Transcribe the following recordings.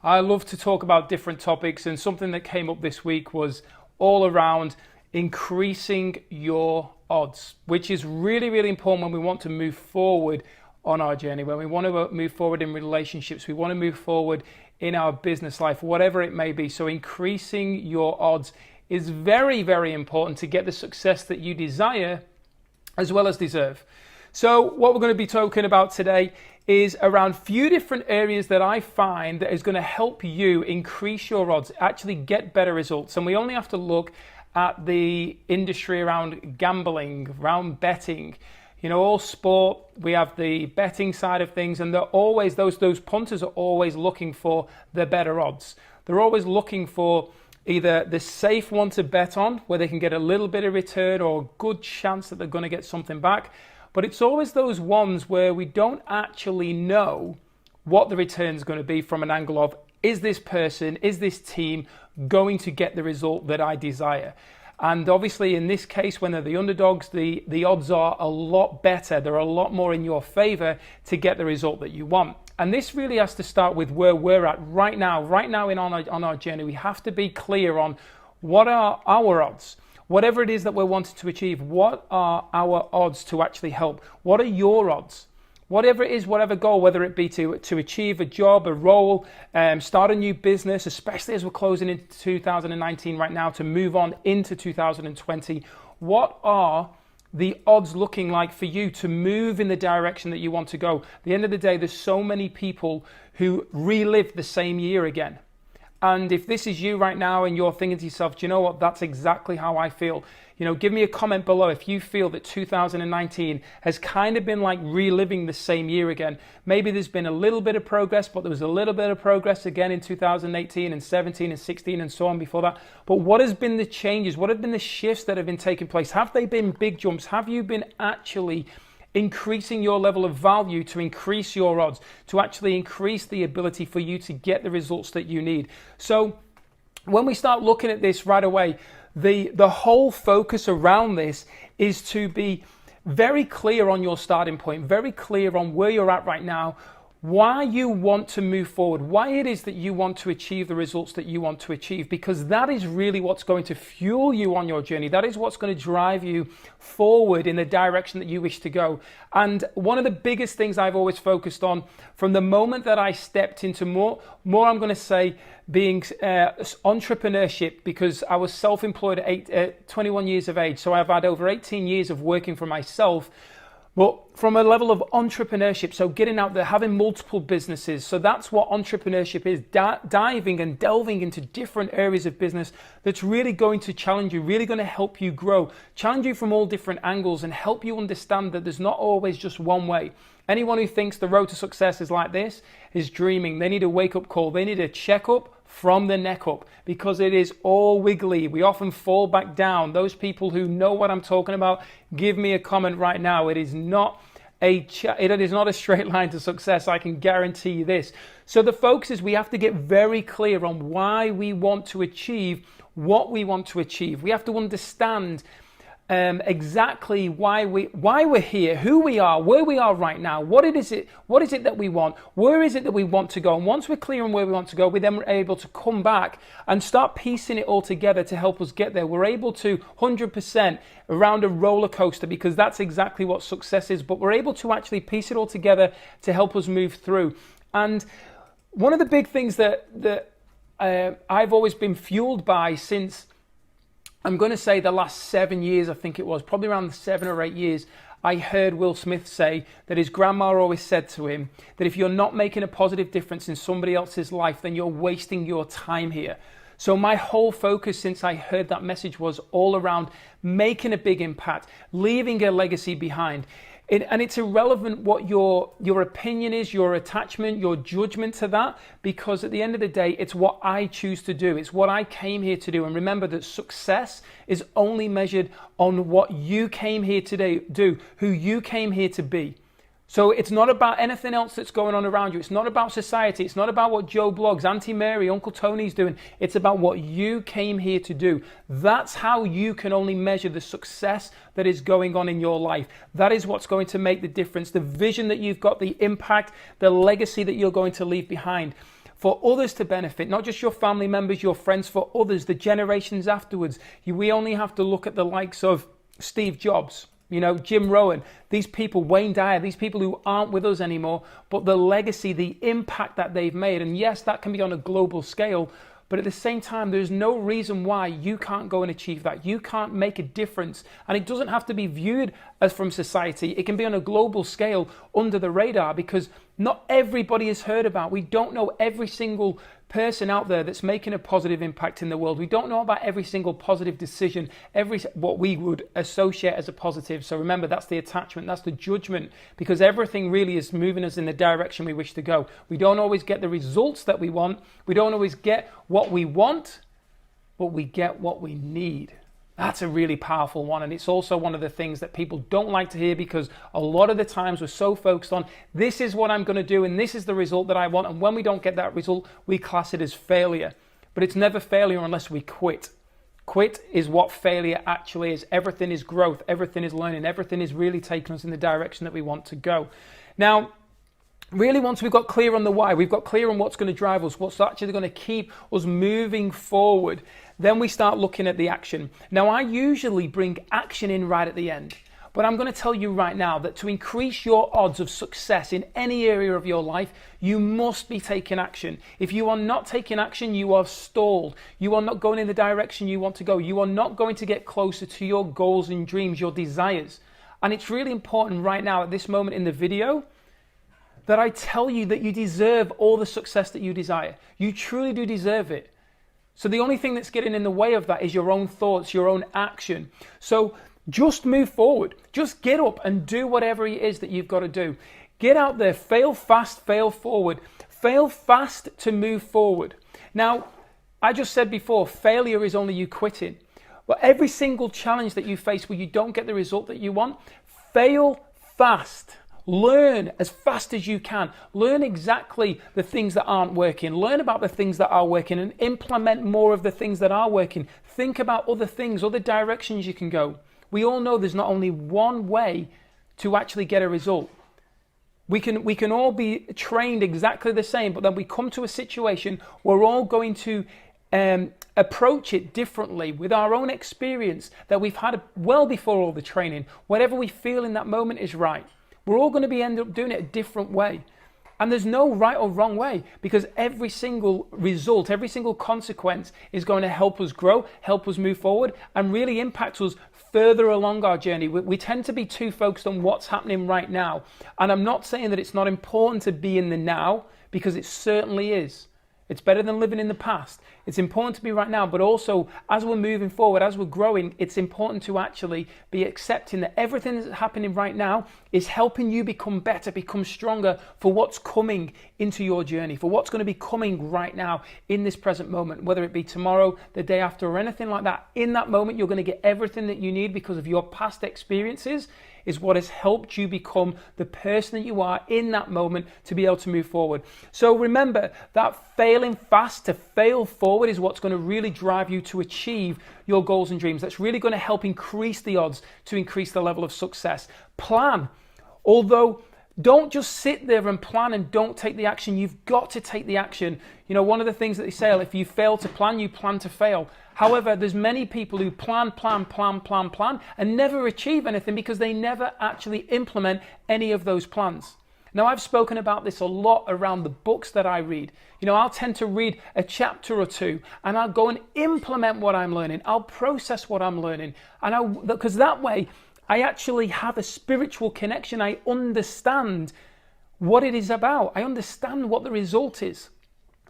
I love to talk about different topics, and something that came up this week was all around increasing your odds, which is really, really important when we want to move forward on our journey, when we want to move forward in relationships, we want to move forward in our business life, whatever it may be. So increasing your odds is very, very important to get the success that you desire as well as deserve. So what we're going to be talking about today is around a few different areas that I find that is going to help you increase your odds, actually get better results. And we only have to look at the industry around gambling, around betting, all sport. We have the betting side of things, and they're always, those punters are always looking for the better odds. They're always looking for either the safe one to bet on, where they can get a little bit of return or a good chance that they're going to get something back. But it's always those ones where we don't actually know what the return is going to be from an angle of, is this person, is this team going to get the result that I desire? And obviously in this case, when they're the underdogs, the odds are a lot better. They're a lot more in your favor to get the result that you want. And this really has to start with where we're at right now on our journey. We have to be clear on what are our odds. Whatever it is that we're wanting to achieve, what are our odds to actually help? What are your odds? Whatever it is, whatever goal, whether it be to achieve a job, a role, start a new business, especially as we're closing into 2019 right now to move on into 2020, what are the odds looking like for you to move in the direction that you want to go? At the end of the day, there's so many people who relive the same year again. And if this is you right now and you're thinking to yourself, do you know what, that's exactly how I feel. Give me a comment below if you feel that 2019 has kind of been like reliving the same year again. Maybe there's been a little bit of progress, but there was a little bit of progress again in 2018 and 17 and 16 and so on before that. But what has been the changes? What have been the shifts that have been taking place? Have they been big jumps? Have you been actually increasing your level of value to increase your odds, to actually increase the ability for you to get the results that you need? So when we start looking at this right away, the whole focus around this is to be very clear on your starting point, very clear on where you're at right now, why you want to move forward, why it is that you want to achieve the results that you want to achieve, because that is really what's going to fuel you on your journey. That is what's going to drive you forward in the direction that you wish to go. And one of the biggest things I've always focused on from the moment that I stepped into more I'm going to say being entrepreneurship, because I was self-employed at 21 years of age. So I've had over 18 years of working for myself. But from a level of entrepreneurship, so getting out there, having multiple businesses. So that's what entrepreneurship is, diving and delving into different areas of business that's really going to challenge you, really going to help you grow, challenge you from all different angles and help you understand that there's not always just one way. Anyone who thinks the road to success is like this is dreaming. They need a wake-up call. They need a checkup from the neck up, because it is all wiggly. We often fall back down. Those people who know what I'm talking about, give me a comment right now. It is not a straight line to success. I can guarantee you this. So the focus is we have to get very clear on why we want to achieve what we want to achieve. We have to understand exactly why we're here, who we are, where we are right now, what is it that we want, where is it that we want to go. And once we're clear on where we want to go, we then are able to come back and start piecing it all together to help us get there. We're able to 100% around a roller coaster, because that's exactly what success is, but we're able to actually piece it all together to help us move through. And one of the big things that I've always been fueled by since, I'm going to say, the last 7 years, I think it was, probably around 7 or 8 years, I heard Will Smith say that his grandma always said to him that if you're not making a positive difference in somebody else's life, then you're wasting your time here. So my whole focus since I heard that message was all around making a big impact, leaving a legacy behind. And it's irrelevant what your opinion is, your attachment, your judgment to that, because at the end of the day, it's what I choose to do. It's what I came here to do. And remember that success is only measured on what you came here to do, who you came here to be. So it's not about anything else that's going on around you. It's not about society. It's not about what Joe Blogs, Auntie Mary, Uncle Tony's doing. It's about what you came here to do. That's how you can only measure the success that is going on in your life. That is what's going to make the difference. The vision that you've got, the impact, the legacy that you're going to leave behind. for others to benefit, not just your family members, your friends, for others, the generations afterwards. We only have to look at the likes of Steve Jobs, Jim Rohn, these people, Wayne Dyer, these people who aren't with us anymore, but the legacy, the impact that they've made. And yes, that can be on a global scale, but at the same time, there's no reason why you can't go and achieve that. You can't make a difference. And it doesn't have to be viewed as from society. It can be on a global scale under the radar, because not everybody is heard about. We don't know every single person out there that's making a positive impact in the world. We don't know about every single positive decision, what we would associate as a positive. So remember, that's the attachment, that's the judgment, because everything really is moving us in the direction we wish to go. We don't always get the results that we want. We don't always get what we want, but we get what we need. That's a really powerful one, and it's also one of the things that people don't like to hear, because a lot of the times we're so focused on, this is what I'm going to do and this is the result that I want, and when we don't get that result, we class it as failure. But it's never failure unless we quit. Quit is what failure actually is. Everything is growth, everything is learning, everything is really taking us in the direction that we want to go. Now, really, once we've got clear on the why, we've got clear on what's going to drive us, what's actually going to keep us moving forward, then we start looking at the action. Now, I usually bring action in right at the end, but I'm going to tell you right now that to increase your odds of success in any area of your life, you must be taking action. If you are not taking action, you are stalled. You are not going in the direction you want to go. You are not going to get closer to your goals and dreams, your desires. And it's really important right now at this moment in the video that I tell you that you deserve all the success that you desire. You truly do deserve it. So the only thing that's getting in the way of that is your own thoughts, your own action. So just move forward. Just get up and do whatever it is that you've got to do. Get out there, fail fast, fail forward. Fail fast to move forward. Now, I just said before, failure is only you quitting. But every single challenge that you face where you don't get the result that you want, fail fast. Learn as fast as you can. Learn exactly the things that aren't working. Learn about the things that are working and implement more of the things that are working. Think about other things, other directions you can go. We all know there's not only one way to actually get a result. We can all be trained exactly the same, but then we come to a situation where we're all going to approach it differently with our own experience that we've had well before all the training. Whatever we feel in that moment is right. We're all going to end up doing it a different way. And there's no right or wrong way, because every single result, every single consequence is going to help us grow, help us move forward, and really impact us further along our journey. We tend to be too focused on what's happening right now. And I'm not saying that it's not important to be in the now, because it certainly is. It's better than living in the past. It's important to be right now, but also as we're moving forward, as we're growing, it's important to actually be accepting that everything that's happening right now is helping you become better, become stronger for what's coming into your journey, for what's going to be coming right now in this present moment, whether it be tomorrow, the day after, or anything like that. In that moment, you're going to get everything that you need because of your past experiences is what has helped you become the person that you are in that moment to be able to move forward. So remember that failing fast to fail forward is what's going to really drive you to achieve your goals and dreams. That's really going to help increase the odds to increase the level of success. Plan. Although don't just sit there and plan and don't take the action. You've got to take the action. You know, one of the things that they say, if you fail to plan, you plan to fail. However, there's many people who plan, and never achieve anything because they never actually implement any of those plans. Now, I've spoken about this a lot around the books that I read. You know, I'll tend to read a chapter or two and I'll go and implement what I'm learning. I'll process what I'm learning. And because that way, I actually have a spiritual connection. I understand what it is about. I understand what the result is.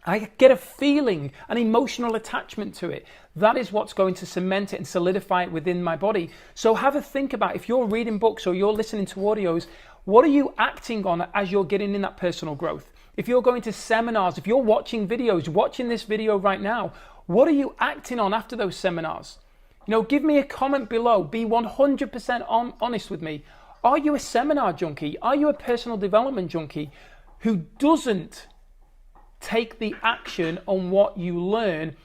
I get a feeling, an emotional attachment to it. That is what's going to cement it and solidify it within my body. So have a think about, if you're reading books or you're listening to audios, what are you acting on as you're getting in that personal growth? If you're going to seminars, if you're watching videos, watching this video right now, what are you acting on after those seminars? You know, give me a comment below. Be 100% honest with me. Are you a seminar junkie? Are you a personal development junkie who doesn't take the action on what you learn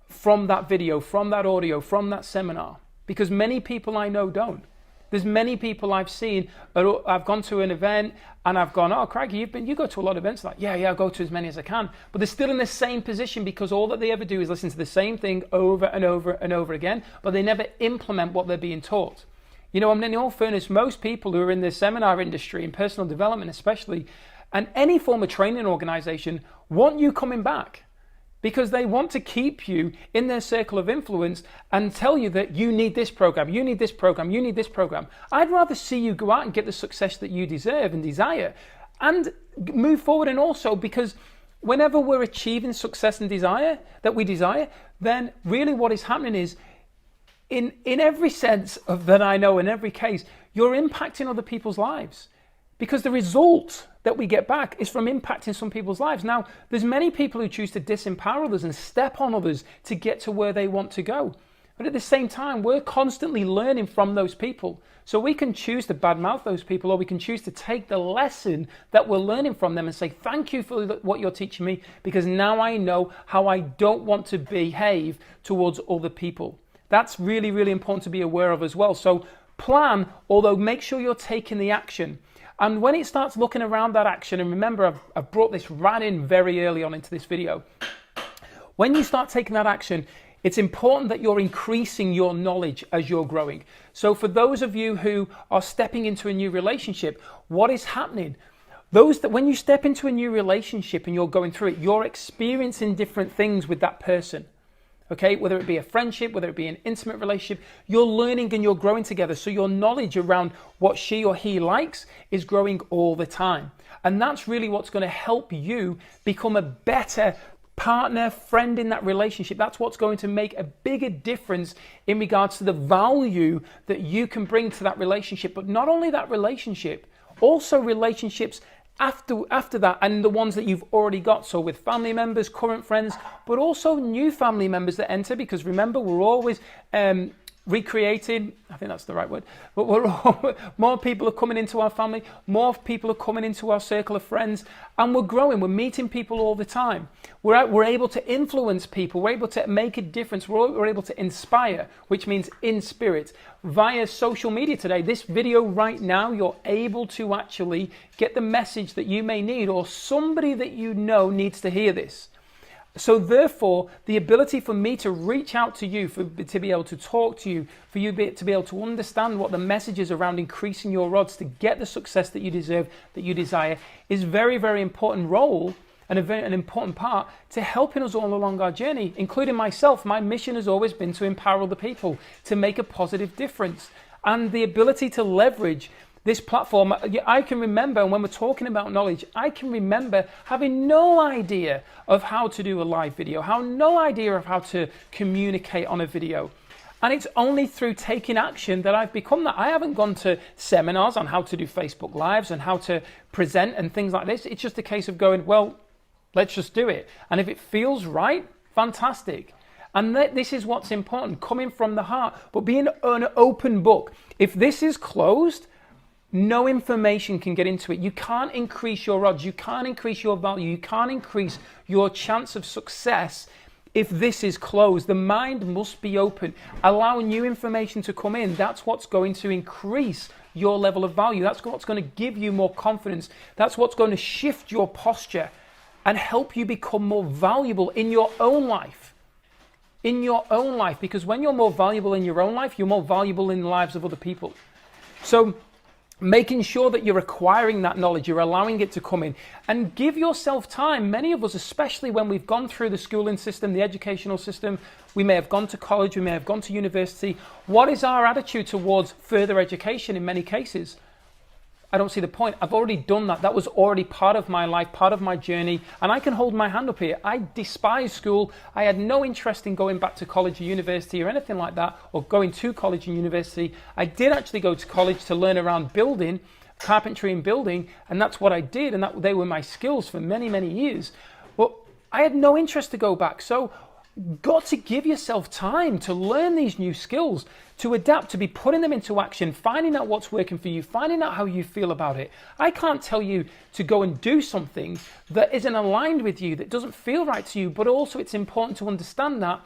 from that video, from that audio, from that seminar? Because many people I know don't. There's many people I've seen, I've gone to an event and I've gone, oh, Craigie, you go to a lot of events. Like, yeah, I go to as many as I can. But they're still in the same position because all that they ever do is listen to the same thing over and over and over again, but they never implement what they're being taught. You know, I mean, in all fairness, most people who are in the seminar industry, in personal development especially, and any form of training organization want you coming back, because they want to keep you in their circle of influence and tell you that you need this program, you need this program, you need this program. I'd rather see you go out and get the success that you deserve and desire and move forward. And also because whenever we're achieving success and desire that we desire, then really what is happening is in every sense of that I know, in every case, you're impacting other people's lives. Because the result that we get back is from impacting some people's lives. Now, there's many people who choose to disempower others and step on others to get to where they want to go. But at the same time, we're constantly learning from those people. So we can choose to badmouth those people, or we can choose to take the lesson that we're learning from them and say, thank you for what you're teaching me, because now I know how I don't want to behave towards other people. That's really, really important to be aware of as well. So plan, although make sure you're taking the action. And when it starts looking around that action, and remember, I've brought this right in very early on into this video. When you start taking that action, it's important that you're increasing your knowledge as you're growing. So for those of you who are stepping into a new relationship, what is happening? When you step into a new relationship and you're going through it, you're experiencing different things with that person. Okay, whether it be a friendship, whether it be an intimate relationship, you're learning and you're growing together. So your knowledge around what she or he likes is growing all the time. And that's really what's going to help you become a better partner, friend in that relationship. That's what's going to make a bigger difference in regards to the value that you can bring to that relationship. But not only that relationship, also relationships after that, and the ones that you've already got. So with family members, current friends, but also new family members that enter, because remember, we're always recreating, I think that's the right word, but more people are coming into our family, more people are coming into our circle of friends, and we're growing, we're meeting people all the time. We're able to influence people, we're able to make a difference, we're able to inspire, which means in spirit, via social media today. This video right now, you're able to actually get the message that you may need, or somebody that you know needs to hear this. So therefore, the ability for me to reach out to you, to be able to talk to you, for you to be able to understand what the message is around increasing your odds to get the success that you deserve, that you desire, is very, very important role and an important part to helping us all along our journey, including myself. My mission has always been to empower other people, to make a positive difference. And the ability to leverage this platform, I can remember when we're talking about knowledge, I can remember having no idea of how to do a live video, no idea of how to communicate on a video. And it's only through taking action that I've become that. I haven't gone to seminars on how to do Facebook Lives and how to present and things like this. It's just a case of going, well, let's just do it. And if it feels right, fantastic. And this is what's important, coming from the heart, but being an open book. If this is closed, no information can get into it. You can't increase your odds. You can't increase your value. You can't increase your chance of success if this is closed. The mind must be open. Allow new information to come in. That's what's going to increase your level of value. That's what's going to give you more confidence. That's what's going to shift your posture and help you become more valuable in your own life. In your own life. Because when you're more valuable in your own life, you're more valuable in the lives of other people. So making sure that you're acquiring that knowledge, you're allowing it to come in, and give yourself time. Many of us, especially when we've gone through the schooling system, the educational system, we may have gone to college, we may have gone to university. What is our attitude towards further education in many cases? I don't see the point. I've already done that. That was already part of my life, part of my journey, and I can hold my hand up here. I despise school. I had no interest in going back to college or university or anything like that, or going to college and university. I did actually go to college to learn around building, carpentry and building, and that's what I did, and they were my skills for many, many years. But I had no interest to go back. So got to give yourself time to learn these new skills, to adapt, to be putting them into action, finding out what's working for you, finding out how you feel about it. I can't tell you to go and do something that isn't aligned with you, that doesn't feel right to you, but also it's important to understand that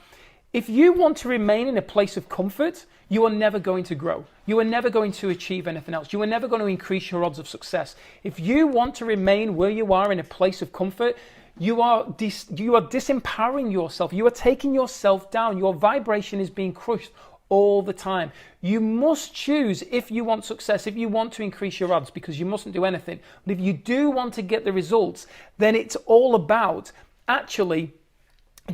If you want to remain in a place of comfort, you are never going to grow. You are never going to achieve anything else. You are never going to increase your odds of success. If you want to remain where you are in a place of comfort, you are disempowering yourself. You are taking yourself down. Your vibration is being crushed all the time. You must choose if you want success, if you want to increase your odds, because you mustn't do anything. But if you do want to get the results, then it's all about actually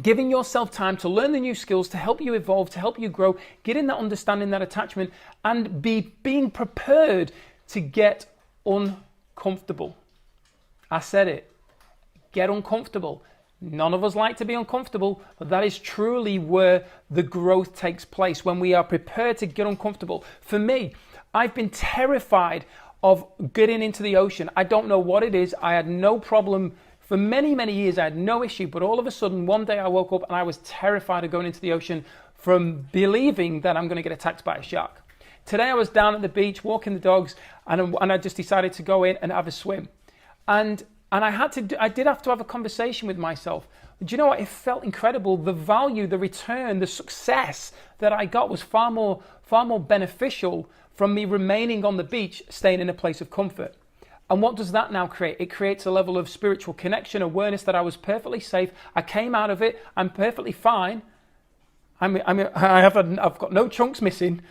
giving yourself time to learn the new skills, to help you evolve, to help you grow, getting that understanding, that attachment, and being prepared to get uncomfortable. I said it. Get uncomfortable. None of us like to be uncomfortable, but that is truly where the growth takes place, when we are prepared to get uncomfortable. For me, I've been terrified of getting into the ocean. I don't know what it is. I had no problem. For many, many years, I had no issue, but all of a sudden, one day I woke up and I was terrified of going into the ocean from believing that I'm going to get attacked by a shark. Today, I was down at the beach walking the dogs, and I just decided to go in and have a swim. And I did have to have a conversation with myself. Do you know what? It felt incredible. The value, the return, the success that I got was far more beneficial from me remaining on the beach, staying in a place of comfort. And what does that now create? It creates a level of spiritual connection, awareness that I was perfectly safe. I came out of it. I'm perfectly fine. I've got no chunks missing.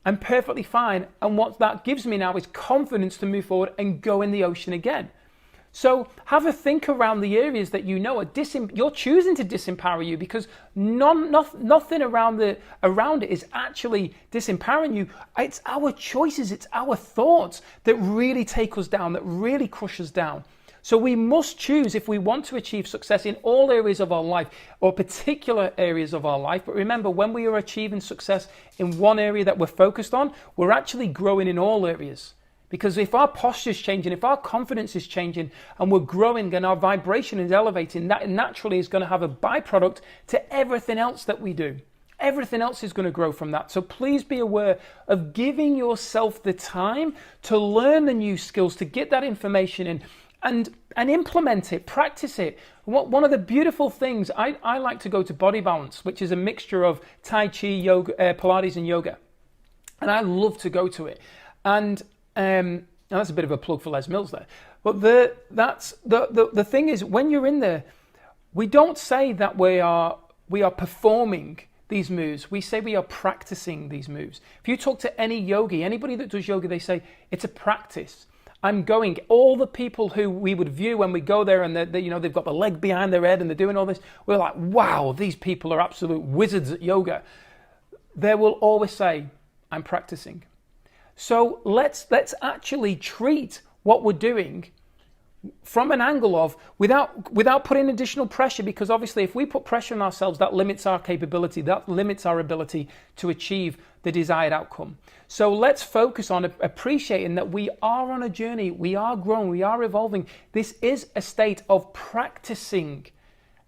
I'm perfectly fine. And what that gives me now is confidence to move forward and go in the ocean again. So have a think around the areas that you know you're choosing to disempower you, because nothing around it is actually disempowering you. It's our choices, it's our thoughts that really take us down, that really crush us down. So we must choose if we want to achieve success in all areas of our life, or particular areas of our life. But remember, when we are achieving success in one area that we're focused on, we're actually growing in all areas. Because if our posture is changing, if our confidence is changing, and we're growing and our vibration is elevating, that naturally is going to have a byproduct to everything else that we do. Everything else is going to grow from that. So please be aware of giving yourself the time to learn the new skills, to get that information in and implement it, practice it. One of the beautiful things, I like to go to Body Balance, which is a mixture of Tai Chi, yoga, Pilates and yoga. And I love to go to it. And that's a bit of a plug for Les Mills there. But the thing is, when you're in there, we don't say that we are performing these moves. We say we are practicing these moves. If you talk to any yogi, anybody that does yoga, they say it's a practice. I'm going. All the people who we would view when we go there, and they've got the leg behind their head and they're doing all this, we're like, wow, these people are absolute wizards at yoga. They will always say, I'm practicing. So let's actually treat what we're doing from an angle of without putting additional pressure, because obviously if we put pressure on ourselves, that limits our capability, that limits our ability to achieve the desired outcome. So let's focus on appreciating that we are on a journey, we are growing, we are evolving. This is a state of practicing.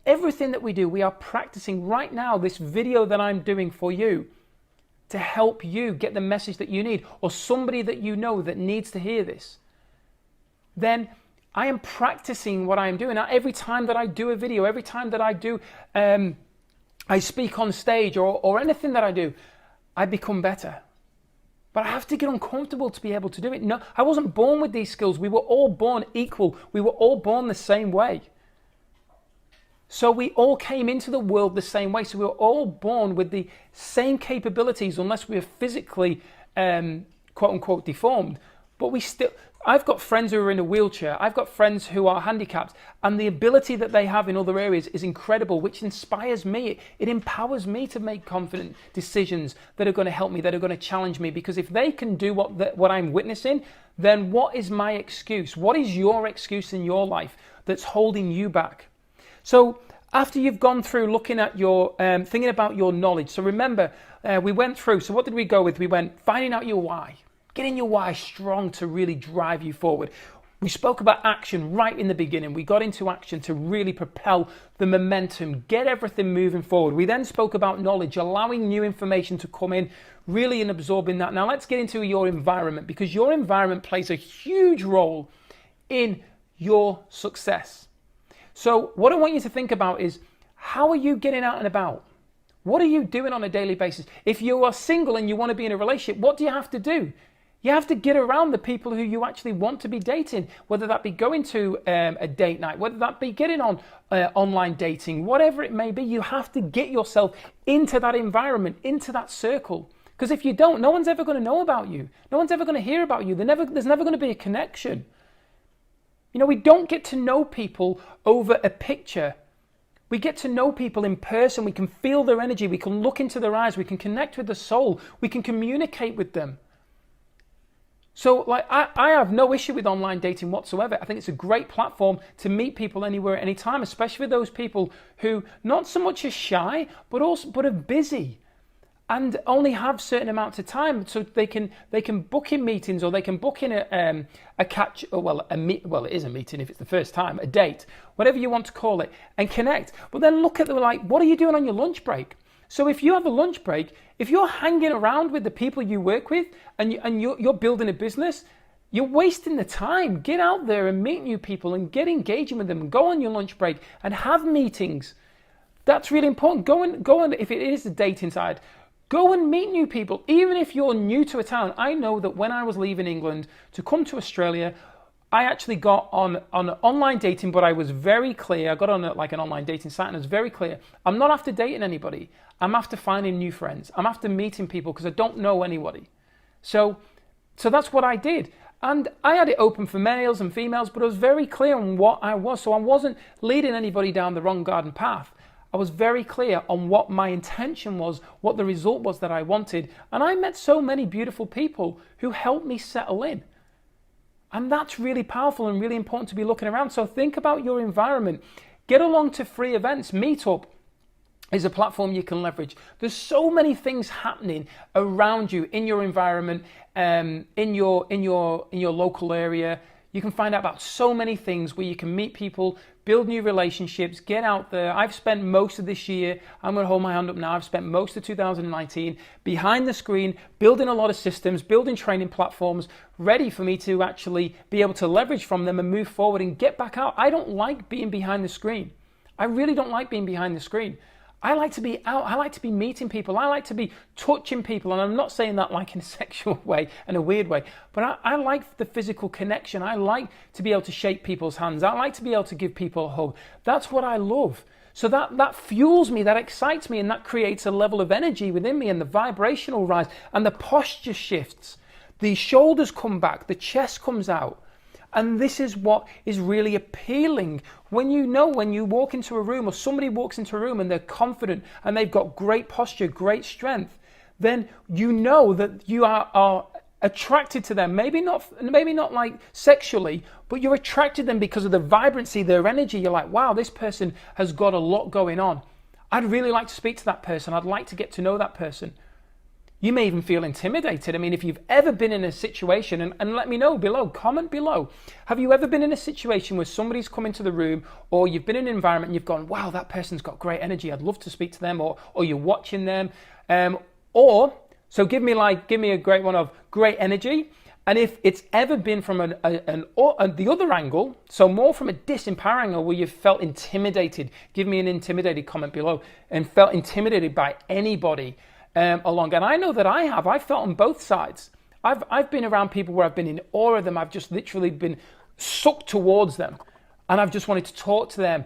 Everything that we do, we are practicing. Right now, this video that I'm doing for you, to help you get the message that you need, or somebody that you know that needs to hear this, then I am practicing what I am doing. Now, every time that I do a video, every time that I do, I speak on stage or anything that I do, I become better. But I have to get uncomfortable to be able to do it. No, I wasn't born with these skills. We were all born equal. We were all born the same way. So we all came into the world the same way. So we were all born with the same capabilities, unless we are physically, quote unquote, deformed. But I've got friends who are in a wheelchair. I've got friends who are handicapped, and the ability that they have in other areas is incredible, which inspires me. It empowers me to make confident decisions that are going to help me, that are going to challenge me. Because if they can do what I'm witnessing, then what is my excuse? What is your excuse in your life that's holding you back? So after you've gone through looking at your, thinking about your knowledge. So remember, we went through, so what did we go with? We went finding out your why. Getting your why strong to really drive you forward. We spoke about action right in the beginning. We got into action to really propel the momentum, get everything moving forward. We then spoke about knowledge, allowing new information to come in, really and absorbing that. Now let's get into your environment, because your environment plays a huge role in your success. So what I want you to think about is, how are you getting out and about? What are you doing on a daily basis? If you are single and you want to be in a relationship, what do you have to do? You have to get around the people who you actually want to be dating, whether that be going to a date night, whether that be getting on online dating, whatever it may be. You have to get yourself into that environment, into that circle. Because if you don't, no one's ever going to know about you. No one's ever going to hear about you. There's never going to be a connection. You know, we don't get to know people over a picture. We get to know people in person. We can feel their energy. We can look into their eyes. We can connect with the soul. We can communicate with them. So like I have no issue with online dating whatsoever. I think it's a great platform to meet people anywhere at any time, especially for those people who not so much are shy, but are busy and only have certain amounts of time, so they can book in meetings, or they can book in it is a meeting if it's the first time, a date, whatever you want to call it, and connect. But then look at them like, what are you doing on your lunch break? So if you have a lunch break, if you're hanging around with the people you work with and you're building a business, you're wasting the time. Get out there and meet new people and get engaging with them, and go on your lunch break and have meetings. That's really important. Go and if it is the dating side, go and meet new people. Even if you're new to a town. I know that when I was leaving England to come to Australia, I actually got on online dating, but I was very clear. I got on an online dating site, and I was very clear. I'm not after dating anybody. I'm after finding new friends. I'm after meeting people because I don't know anybody. So that's what I did. And I had it open for males and females, but I was very clear on what I was. So I wasn't leading anybody down the wrong garden path. I was very clear on what my intention was, what the result was that I wanted. And I met so many beautiful people who helped me settle in. And that's really powerful and really important to be looking around. So think about your environment. Get along to free events. Meetup is a platform you can leverage. There's so many things happening around you in your environment, in your local area. You can find out about so many things where you can meet people, build new relationships, get out there. I've spent most of this year, I'm going to hold my hand up now, I've spent most of 2019 behind the screen, building a lot of systems, building training platforms, ready for me to actually be able to leverage from them and move forward and get back out. I don't like being behind the screen. I really don't like being behind the screen. I like to be out. I like to be meeting people. I like to be touching people. And I'm not saying that like in a sexual way and a weird way, but I like the physical connection. I like to be able to shake people's hands. I like to be able to give people a hug. That's what I love. So that fuels me, that excites me, and that creates a level of energy within me, and the vibrational rise, and the posture shifts. The shoulders come back, the chest comes out. And this is what is really appealing. When you walk into a room, or somebody walks into a room and they're confident and they've got great posture, great strength, then you know that you are attracted to them. Maybe not like sexually, but you're attracted to them because of the vibrancy, their energy. You're like, wow, this person has got a lot going on. I'd really like to speak to that person. I'd like to get to know that person. You may even feel intimidated. I mean, if you've ever been in a situation, and let me know below, comment below. Have you ever been in a situation where somebody's come into the room, or you've been in an environment and you've gone, wow, that person's got great energy, I'd love to speak to them, or you're watching them. So give me a great one of great energy. And if it's ever been from the other angle, so more from a disempower angle where you've felt intimidated, give me an intimidated comment below, and felt intimidated by anybody along. And I know that I've felt on both sides. I've been around people where I've been in awe of them. I've just literally been sucked towards them, and I've just wanted to talk to them.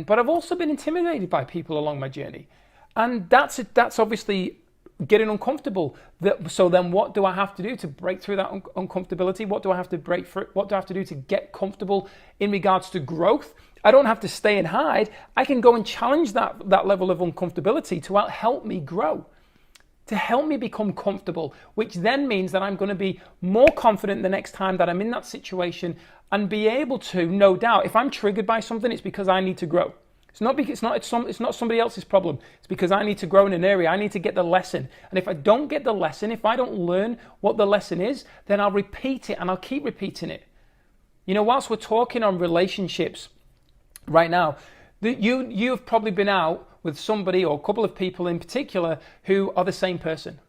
But I've also been intimidated by people along my journey. And that's obviously getting uncomfortable. So then what do I have to do to break through that uncomfortability? What do I have to break through? What do I have to do to get comfortable in regards to growth? I don't have to stay and hide. I can go and challenge that level of uncomfortability to help me grow, to help me become comfortable, which then means that I'm going to be more confident the next time that I'm in that situation, and be able to, no doubt, if I'm triggered by something, it's because I need to grow. It's not somebody else's problem. It's because I need to grow in an area. I need to get the lesson. And if I don't get the lesson, if I don't learn what the lesson is, then I'll repeat it, and I'll keep repeating it. You know, whilst we're talking on relationships right now, you've probably been out with somebody, or a couple of people in particular, who are the same person.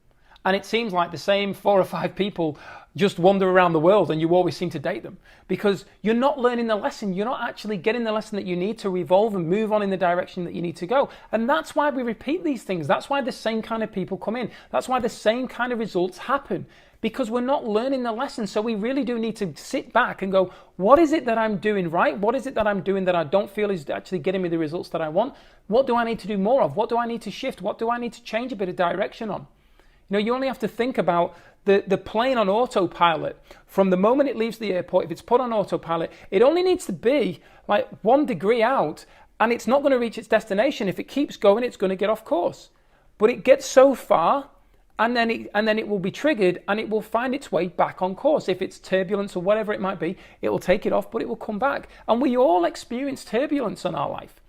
And it seems like the same 4 or 5 people just wander around the world and you always seem to date them because you're not learning the lesson. You're not actually getting the lesson that you need to evolve and move on in the direction that you need to go. And that's why we repeat these things. That's why the same kind of people come in. That's why the same kind of results happen, because we're not learning the lesson. So we really do need to sit back and go, what is it that I'm doing right? What is it that I'm doing that I don't feel is actually getting me the results that I want? What do I need to do more of? What do I need to shift? What do I need to change a bit of direction on? You know, you only have to think about the plane on autopilot. From the moment it leaves the airport, if it's put on autopilot, it only needs to be like 1 degree out and it's not going to reach its destination. If it keeps going, it's going to get off course. But it gets so far and then it will be triggered and it will find its way back on course. If it's turbulence or whatever it might be, it will take it off, but it will come back. And we all experience turbulence in our life.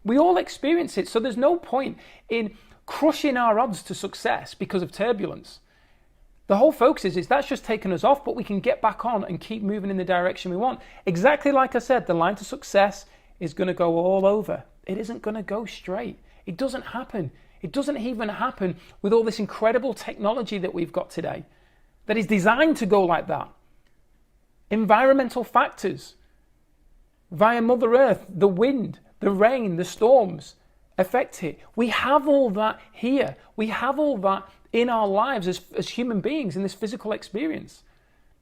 We all experience it. So there's no point in crushing our odds to success because of turbulence. The whole focus is that's just taken us off, but we can get back on and keep moving in the direction we want. Exactly like I said, the line to success is going to go all over. It isn't going to go straight. It doesn't happen. It doesn't even happen with all this incredible technology that we've got today that is designed to go like that. Environmental factors via Mother Earth, the wind, the rain, the storms affect it. We have all that here. We have all that in our lives as human beings in this physical experience.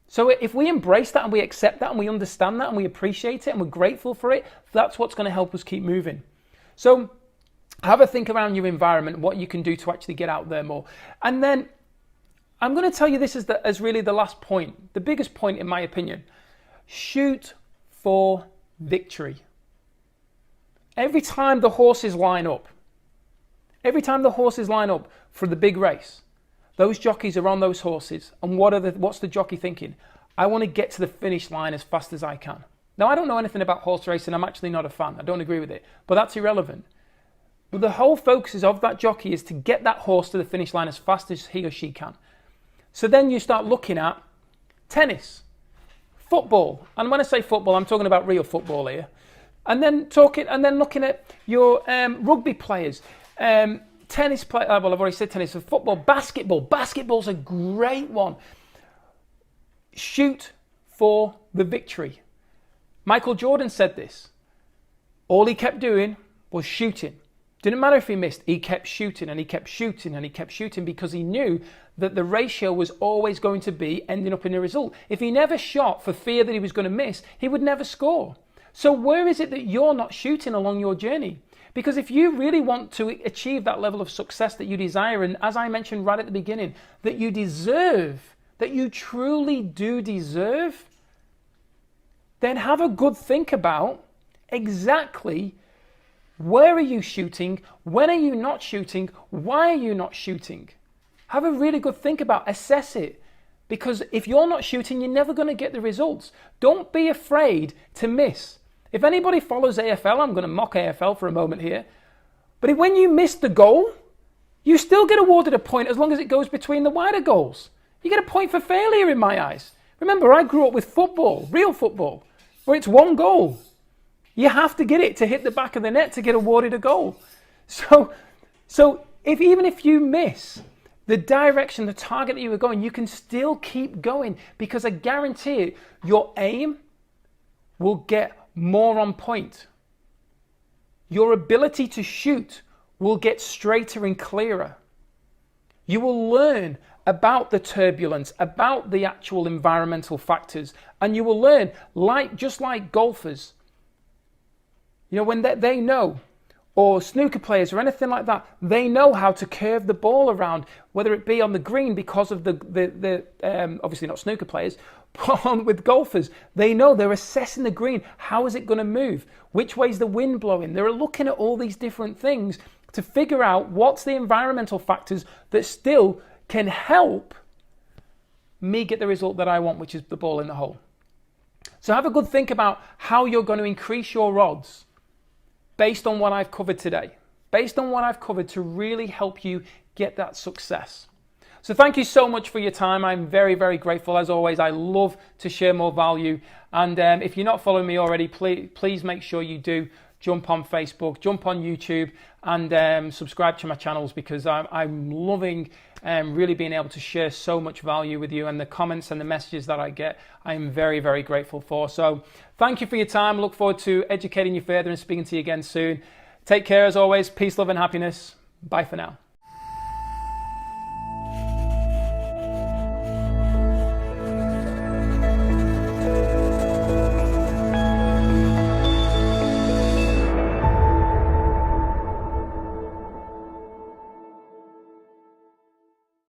So if we embrace that and we accept that and we understand that and we appreciate it and we're grateful for it, that's what's going to help us keep moving. So have a think around your environment, what you can do to actually get out there more. And then I'm going to tell you this as really the last point, the biggest point in my opinion. Shoot for victory. Every time the horses line up for the big race, those jockeys are on those horses. And what's the jockey thinking? I want to get to the finish line as fast as I can. Now, I don't know anything about horse racing. I'm actually not a fan. I don't agree with it. But that's irrelevant. But the whole focus of that jockey is to get that horse to the finish line as fast as he or she can. So then you start looking at tennis, football. And when I say football, I'm talking about real football here. And then looking at your rugby players, tennis players. Well, I've already said tennis. So football, basketball. Basketball's a great one. Shoot for the victory. Michael Jordan said this. All he kept doing was shooting. Didn't matter if he missed. He kept shooting and he kept shooting and he kept shooting because he knew that the ratio was always going to be ending up in a result. If he never shot for fear that he was going to miss, he would never score. So where is it that you're not shooting along your journey? Because if you really want to achieve that level of success that you desire, and as I mentioned right at the beginning, that you deserve, that you truly do deserve, then have a good think about exactly where are you shooting, when are you not shooting, why are you not shooting? Have a really good think about, assess it. Because if you're not shooting, you're never going to get the results. Don't be afraid to miss. If anybody follows AFL, I'm going to mock AFL for a moment here, but when you miss the goal, you still get awarded a point as long as it goes between the wider goals. You get a point for failure in my eyes. Remember, I grew up with football, real football, where it's one goal. You have to get it to hit the back of the net to get awarded a goal. So even if you miss the direction, the target that you were going, you can still keep going because I guarantee it, your aim will get more on point. Your ability to shoot will get straighter and clearer. You will learn about the turbulence, about the actual environmental factors, and you will learn, just like golfers, when they know, or snooker players or anything like that, they know how to curve the ball around, whether it be on the green because of the obviously not snooker players, but with golfers, they know they're assessing the green. How is it going to move? Which way's the wind blowing? They're looking at all these different things to figure out what's the environmental factors that still can help me get the result that I want, which is the ball in the hole. So have a good think about how you're going to increase your odds based on what I've covered today, based on what I've covered to really help you get that success. So thank you so much for your time. I'm very, very grateful. As always, I love to share more value. And if you're not following me already, please make sure you do. jump on Facebook, jump on YouTube, and subscribe to my channels, because I'm loving really being able to share so much value with you, and the comments and the messages that I get, I'm very, very grateful for. So thank you for your time. Look forward to educating you further and speaking to you again soon. Take care as always. Peace, love, and happiness. Bye for now.